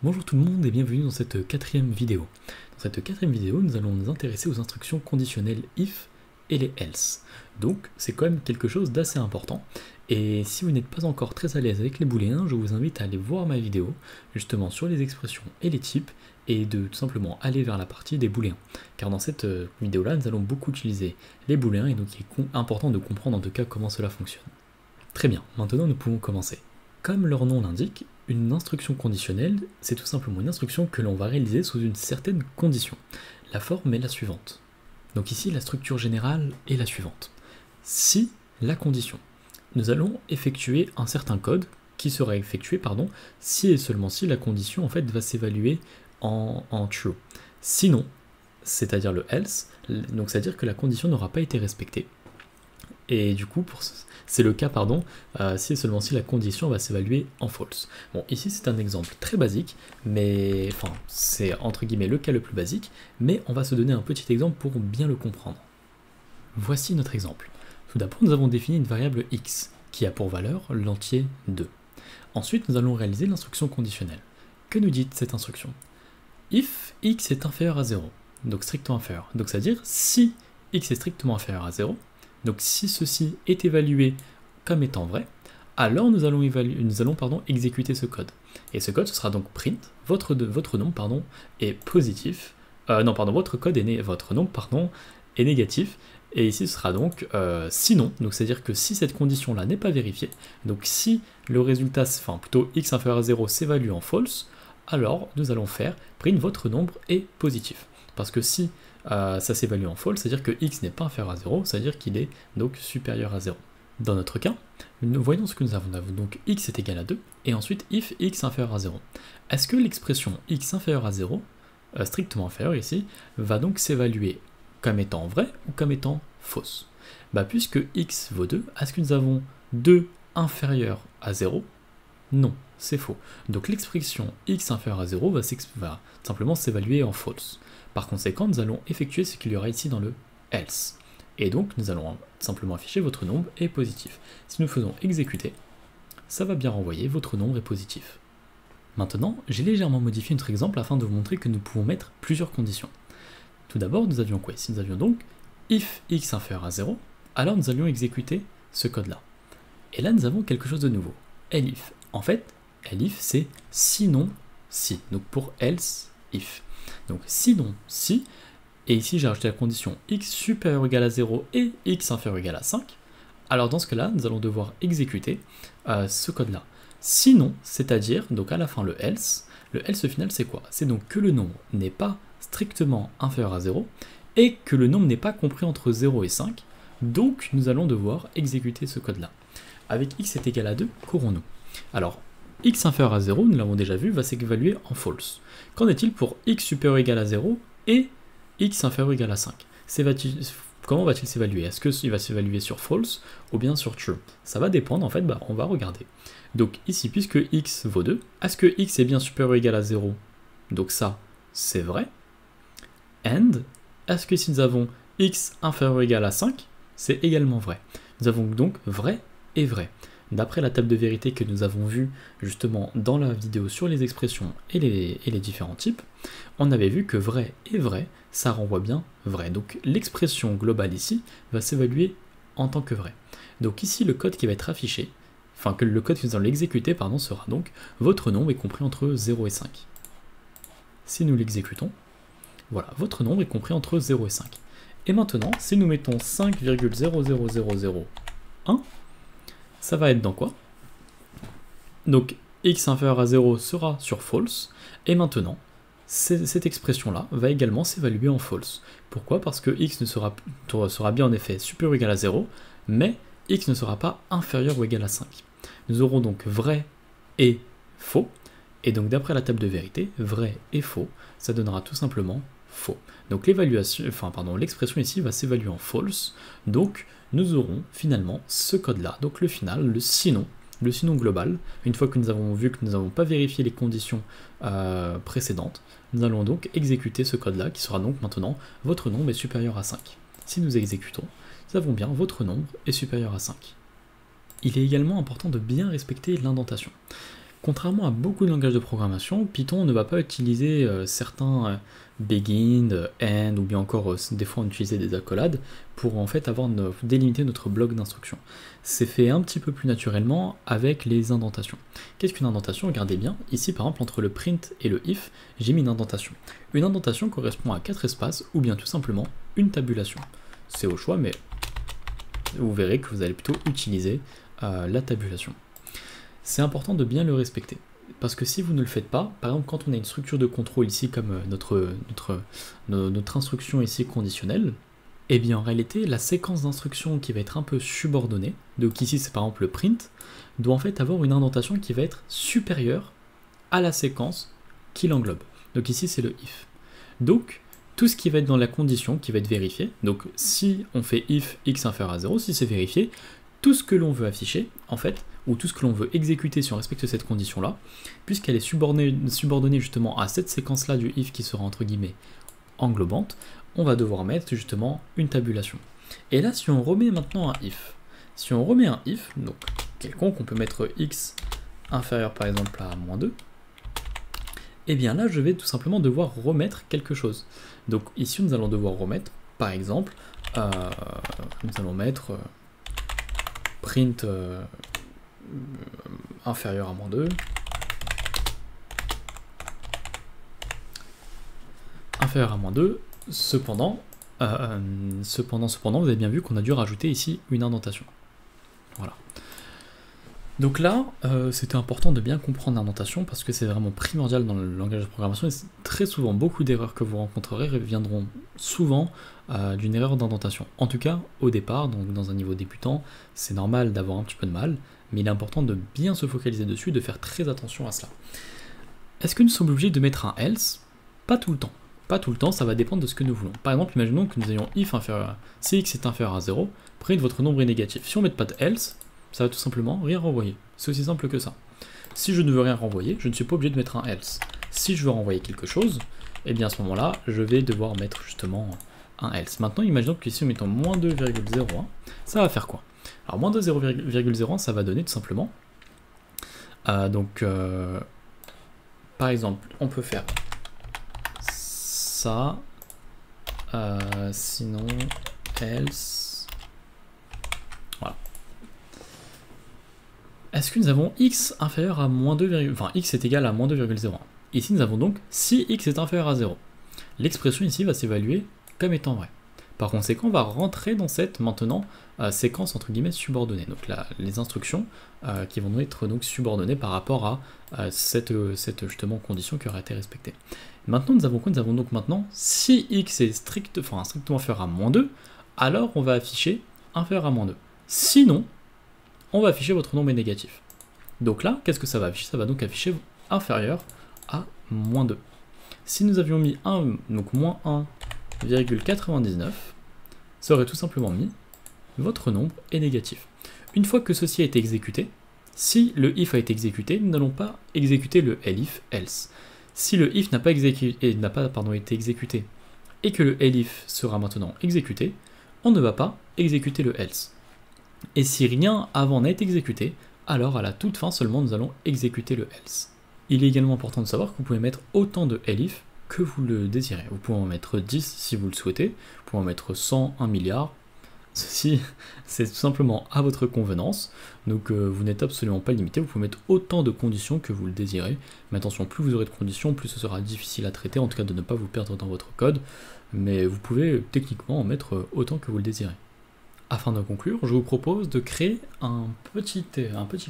Bonjour tout le monde et bienvenue dans cette quatrième vidéo. Dans cette quatrième vidéo, nous allons nous intéresser aux instructions conditionnelles if et les else. Donc c'est quand même quelque chose d'assez important. Et si vous n'êtes pas encore très à l'aise avec les booléens, je vous invite à aller voir ma vidéo justement sur les expressions et les types et de tout simplement aller vers la partie des booléens. Car dans cette vidéo-là, nous allons beaucoup utiliser les booléens et donc il est important de comprendre en tout cas comment cela fonctionne. Très bien, maintenant nous pouvons commencer. Comme leur nom l'indique, une instruction conditionnelle, c'est tout simplement une instruction que l'on va réaliser sous une certaine condition. La forme est la suivante. Donc ici, la structure générale est la suivante. Si la condition, nous allons effectuer un certain code qui sera effectué, si et seulement si la condition en fait va s'évaluer en true. Sinon, c'est-à-dire le else, donc c'est-à-dire que la condition n'aura pas été respectée. Et du coup, c'est le cas, si et seulement si la condition va s'évaluer en false. Bon, ici c'est un exemple très basique, mais enfin, c'est entre guillemets le cas le plus basique, mais on va se donner un petit exemple pour bien le comprendre. Voici notre exemple. Tout d'abord, nous avons défini une variable x, qui a pour valeur l'entier 2. Ensuite, nous allons réaliser l'instruction conditionnelle. Que nous dit cette instruction? If x est inférieur à 0, donc strictement inférieur, donc c'est-à-dire si x est strictement inférieur à 0, donc si ceci est évalué comme étant vrai, alors nous allons exécuter ce code. Et ce code, ce sera donc print, votre nom est positif, votre code est votre nom est négatif, et ici ce sera donc sinon, donc c'est-à-dire que si cette condition-là n'est pas vérifiée, donc si le résultat, plutôt x inférieur à 0 s'évalue en false, alors nous allons faire print votre nombre est positif. Parce que si ça s'évalue en false, c'est-à-dire que x n'est pas inférieur à 0, c'est-à-dire qu'il est donc supérieur à 0. Dans notre cas, nous voyons ce que nous avons. Nous avons donc x est égal à 2, et ensuite if x inférieur à 0. Est-ce que l'expression x inférieur à 0, strictement inférieure ici, va donc s'évaluer comme étant vrai ou comme étant fausse? Puisque x vaut 2, est-ce que nous avons 2 inférieur à 0? Non, c'est faux. Donc l'expression x inférieur à 0 va simplement s'évaluer en false. Par conséquent, nous allons effectuer ce qu'il y aura ici dans le else. Et donc, nous allons simplement afficher votre nombre est positif. Si nous faisons exécuter, ça va bien renvoyer votre nombre est positif. Maintenant, j'ai légèrement modifié notre exemple afin de vous montrer que nous pouvons mettre plusieurs conditions. Tout d'abord, nous avions quoi ici? Nous avions donc if x inférieur à 0, alors nous allions exécuter ce code-là. Et là, nous avons quelque chose de nouveau. Elif. En fait, elif, c'est sinon si. Donc pour else, if. Donc sinon si, et ici j'ai rajouté la condition x supérieur ou égal à 0 et x inférieur ou égal à 5, alors dans ce cas-là, nous allons devoir exécuter ce code-là. Sinon, c'est-à-dire, donc à la fin le else final c'est quoi? C'est donc que le nombre n'est pas strictement inférieur à 0, et que le nombre n'est pas compris entre 0 et 5, donc nous allons devoir exécuter ce code-là. Avec x est égal à 2, qu'aurons-nous? Alors, x inférieur à 0, nous l'avons déjà vu, va s'évaluer en false. Qu'en est-il pour x supérieur ou égal à 0 et x inférieur ou égal à 5? Comment va-t-il s'évaluer? Est-ce qu'il va s'évaluer sur false ou bien sur true? Ça va dépendre, en fait, on va regarder. Donc ici, puisque x vaut 2, est-ce que x est bien supérieur ou égal à 0? Donc ça, c'est vrai. And, est-ce que si nous avons x inférieur ou égal à 5, c'est également vrai. Nous avons donc vrai et vrai. D'après la table de vérité que nous avons vue justement dans la vidéo sur les expressions et les différents types, on avait vu que vrai et vrai, ça renvoie bien vrai. Donc l'expression globale ici va s'évaluer en tant que vrai. Donc ici, le code qui va être affiché, que le code que nous allons l'exécuter, sera donc votre nombre est compris entre 0 et 5. Si nous l'exécutons, voilà, votre nombre est compris entre 0 et 5. Et maintenant, si nous mettons 5,00001, ça va être dans quoi? Donc x inférieur à 0 sera sur false, et maintenant, cette expression-là va également s'évaluer en false. Pourquoi? Parce que x sera bien en effet supérieur ou égal à 0, mais x ne sera pas inférieur ou égal à 5. Nous aurons donc vrai et faux, et donc d'après la table de vérité, vrai et faux, ça donnera tout simplement faux. Donc l'expression ici va s'évaluer en false, donc nous aurons finalement ce code-là, donc le final, le sinon global. Une fois que nous avons vu que nous n'avons pas vérifié les conditions précédentes, nous allons donc exécuter ce code-là, qui sera donc maintenant votre nombre est supérieur à 5. Si nous exécutons, nous avons bien votre nombre est supérieur à 5. Il est également important de bien respecter l'indentation. Contrairement à beaucoup de langages de programmation, Python ne va pas utiliser certains begin, end, ou bien encore des fois on utilisait des accolades pour en fait délimiter notre bloc d'instructions. C'est fait un petit peu plus naturellement avec les indentations. Qu'est-ce qu'une indentation? Regardez bien, ici par exemple entre le print et le if, j'ai mis une indentation. Une indentation correspond à 4 espaces ou bien tout simplement une tabulation. C'est au choix, mais vous verrez que vous allez plutôt utiliser la tabulation. C'est important de bien le respecter, parce que si vous ne le faites pas, par exemple quand on a une structure de contrôle ici comme notre instruction ici conditionnelle, et bien en réalité la séquence d'instructions qui va être un peu subordonnée, donc ici c'est par exemple le print, doit en fait avoir une indentation qui va être supérieure à la séquence qui l'englobe. Donc ici c'est le if. Donc tout ce qui va être dans la condition qui va être vérifié, donc si on fait if x inférieur à 0, si c'est vérifié, tout ce que l'on veut afficher, en fait, ou tout ce que l'on veut exécuter si on respecte cette condition-là, puisqu'elle est subordonnée justement à cette séquence-là du if qui sera entre guillemets englobante, on va devoir mettre justement une tabulation. Et là, si on remet maintenant un if, donc quelconque, on peut mettre x inférieur par exemple à -2, et bien là, je vais tout simplement devoir remettre quelque chose. Donc ici, nous allons devoir remettre, par exemple, nous allons mettre print inférieur à -2, inférieur à -2, cependant, vous avez bien vu qu'on a dû rajouter ici une indentation. Voilà. Donc là, c'était important de bien comprendre l'indentation parce que c'est vraiment primordial dans le langage de programmation et très souvent, beaucoup d'erreurs que vous rencontrerez viendront souvent d'une erreur d'indentation. En tout cas, au départ, donc dans un niveau débutant, c'est normal d'avoir un petit peu de mal, mais il est important de bien se focaliser dessus, de faire très attention à cela. Est-ce que nous sommes obligés de mettre un else? Pas tout le temps. Pas tout le temps, ça va dépendre de ce que nous voulons. Par exemple, imaginons que nous ayons if inférieur à, si x est inférieur à 0, print votre nombre est négatif. Si on ne met pas de else, ça va tout simplement rien renvoyer. C'est aussi simple que ça. Si je ne veux rien renvoyer, je ne suis pas obligé de mettre un else. Si je veux renvoyer quelque chose, et bien à ce moment-là, je vais devoir mettre justement un else. Maintenant, imaginons que ici, nous mettons -2,01, ça va faire quoi? Alors, -2,01, ça va donner tout simplement, par exemple, on peut faire ça, sinon, else, voilà. Est-ce que nous avons x inférieur à -2, enfin x est égal à -2,01. Ici nous avons donc si x est inférieur à 0. L'expression ici va s'évaluer comme étant vraie. Par conséquent, on va rentrer dans cette maintenant séquence entre guillemets subordonnée. Donc là, les instructions qui vont être donc subordonnées par rapport à cette justement condition qui aura été respectée. Maintenant nous avons quoi? Nous avons donc maintenant si x est strictement inférieur à -2, alors on va afficher inférieur à -2. Sinon, on va afficher votre nombre est négatif. Donc là, qu'est-ce que ça va afficher? Ça va donc afficher inférieur à -2. Si nous avions mis 1, donc -1,99, ça aurait tout simplement mis votre nombre est négatif. Une fois que ceci a été exécuté, si le if a été exécuté, nous n'allons pas exécuter le elif else. Si le if n'a pas été exécuté et que le elif sera maintenant exécuté, on ne va pas exécuter le else. Et si rien avant n'est exécuté, alors à la toute fin seulement nous allons exécuter le else. Il est également important de savoir que vous pouvez mettre autant de elif que vous le désirez. Vous pouvez en mettre 10 si vous le souhaitez, vous pouvez en mettre 100, 1 milliard. Ceci, c'est tout simplement à votre convenance, donc vous n'êtes absolument pas limité, vous pouvez mettre autant de conditions que vous le désirez. Mais attention, plus vous aurez de conditions, plus ce sera difficile à traiter, en tout cas de ne pas vous perdre dans votre code, mais vous pouvez techniquement en mettre autant que vous le désirez. Afin de conclure, je vous propose de créer un petit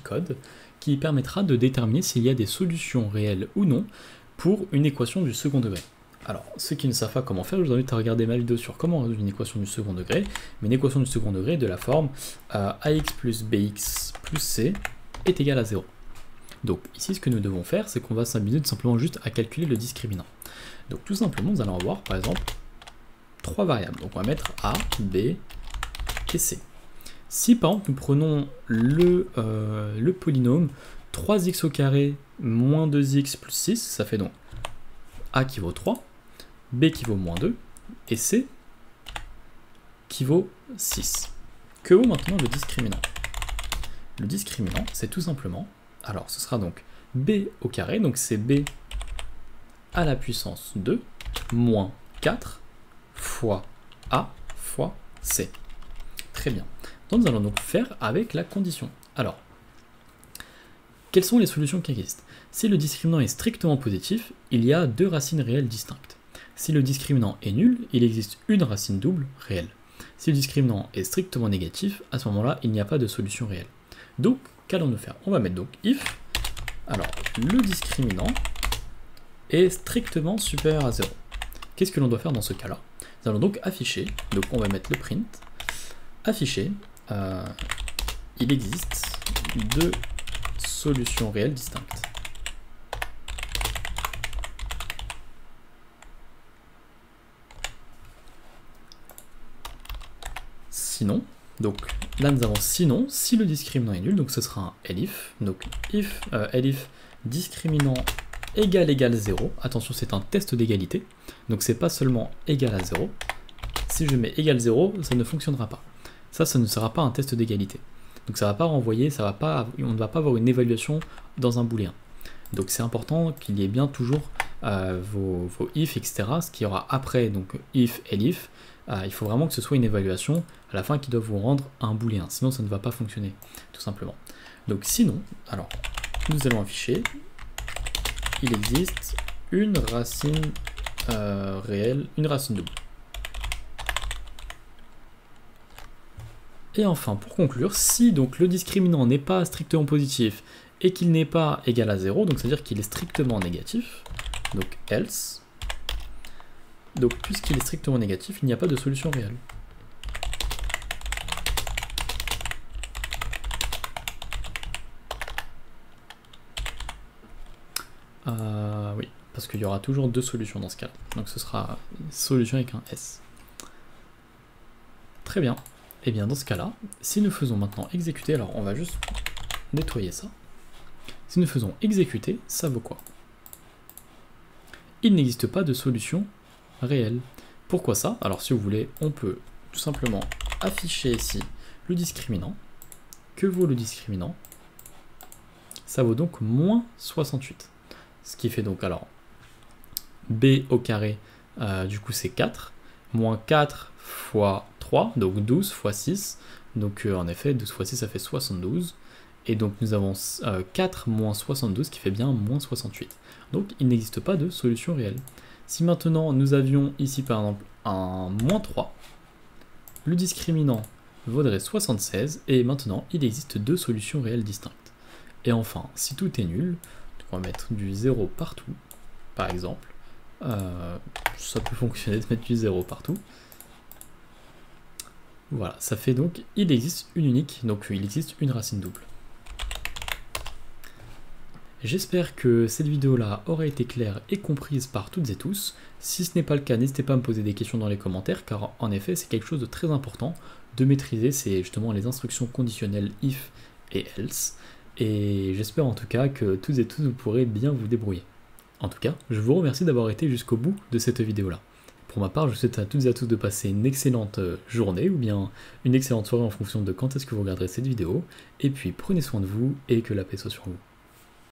code qui permettra de déterminer s'il y a des solutions réelles ou non pour une équation du second degré. Alors, ceux qui ne savent pas comment faire, je vous invite à regarder ma vidéo sur comment résoudre une équation du second degré, mais une équation du second degré de la forme ax plus bx plus c est égal à 0. Donc ici, ce que nous devons faire, c'est qu'on va s'amuser tout simplement juste à calculer le discriminant. Donc tout simplement, nous allons avoir par exemple 3 variables. Donc on va mettre a, b et c. Si par exemple nous prenons le polynôme 3x au carré moins 2x plus 6, ça fait donc a qui vaut 3, b qui vaut moins 2, et c qui vaut 6. Que vaut maintenant le discriminant? Le discriminant, c'est tout simplement, alors ce sera donc b au carré, donc c'est b à la puissance 2, moins 4 fois a fois c. Très bien. Donc nous allons donc faire avec la condition. Alors, quelles sont les solutions qui existent? Si le discriminant est strictement positif, il y a deux racines réelles distinctes. Si le discriminant est nul, il existe une racine double réelle. Si le discriminant est strictement négatif, à ce moment-là, il n'y a pas de solution réelle. Donc, qu'allons-nous faire? On va mettre donc if, alors le discriminant est strictement supérieur à 0. Qu'est-ce que l'on doit faire dans ce cas-là? Nous allons donc afficher, donc on va mettre le print, afficher, il existe deux solutions réelles distinctes. Sinon, donc là nous avons sinon, si le discriminant est nul, donc ce sera un elif, donc if elif discriminant égal 0, attention c'est un test d'égalité, donc c'est pas seulement égal à 0, si je mets égal 0, ça ne fonctionnera pas. Ça ne sera pas un test d'égalité. Donc ça va pas renvoyer, on ne va pas avoir une évaluation dans un booléen. Donc c'est important qu'il y ait bien toujours vos if, etc. Ce qu'il y aura après, donc if, elif, il faut vraiment que ce soit une évaluation à la fin qui doit vous rendre un booléen. Sinon ça ne va pas fonctionner, tout simplement. Donc sinon, alors, nous allons afficher, il existe une racine réelle, une racine double. Et enfin, pour conclure, si donc le discriminant n'est pas strictement positif et qu'il n'est pas égal à 0, donc c'est-à-dire qu'il est strictement négatif, donc else, donc puisqu'il est strictement négatif, il n'y a pas de solution réelle. Oui, parce qu'il y aura toujours deux solutions dans ce cas-là. Donc ce sera solution avec un S. Très bien. Et bien dans ce cas-là, si nous faisons maintenant exécuter, alors on va juste nettoyer ça. Si nous faisons exécuter, ça vaut quoi? Il n'existe pas de solution réelle. Pourquoi ça? Alors si vous voulez, on peut tout simplement afficher ici le discriminant. Que vaut le discriminant? Ça vaut donc moins 68. Ce qui fait donc alors b au carré, du coup c'est 4, moins 4 fois 3, donc 12 fois 6, donc en effet 12 fois 6 ça fait 72, et donc nous avons 4 moins 72 qui fait bien moins 68. Donc il n'existe pas de solution réelle. Si maintenant nous avions ici par exemple un moins 3, le discriminant vaudrait 76, et maintenant il existe deux solutions réelles distinctes. Et enfin, si tout est nul, on va mettre du 0 partout, par exemple. Ça peut fonctionner de mettre du 0 partout. Voilà, ça fait donc, il existe une unique, donc il existe une racine double. J'espère que cette vidéo-là aura été claire et comprise par toutes et tous. Si ce n'est pas le cas, n'hésitez pas à me poser des questions dans les commentaires, car en effet, c'est quelque chose de très important de maîtriser, c'est justement les instructions conditionnelles if et else. Et j'espère en tout cas que toutes et tous vous pourrez bien vous débrouiller. En tout cas, je vous remercie d'avoir été jusqu'au bout de cette vidéo-là. Pour ma part, je souhaite à toutes et à tous de passer une excellente journée ou bien une excellente soirée en fonction de quand est-ce que vous regarderez cette vidéo. Et puis prenez soin de vous et que la paix soit sur vous.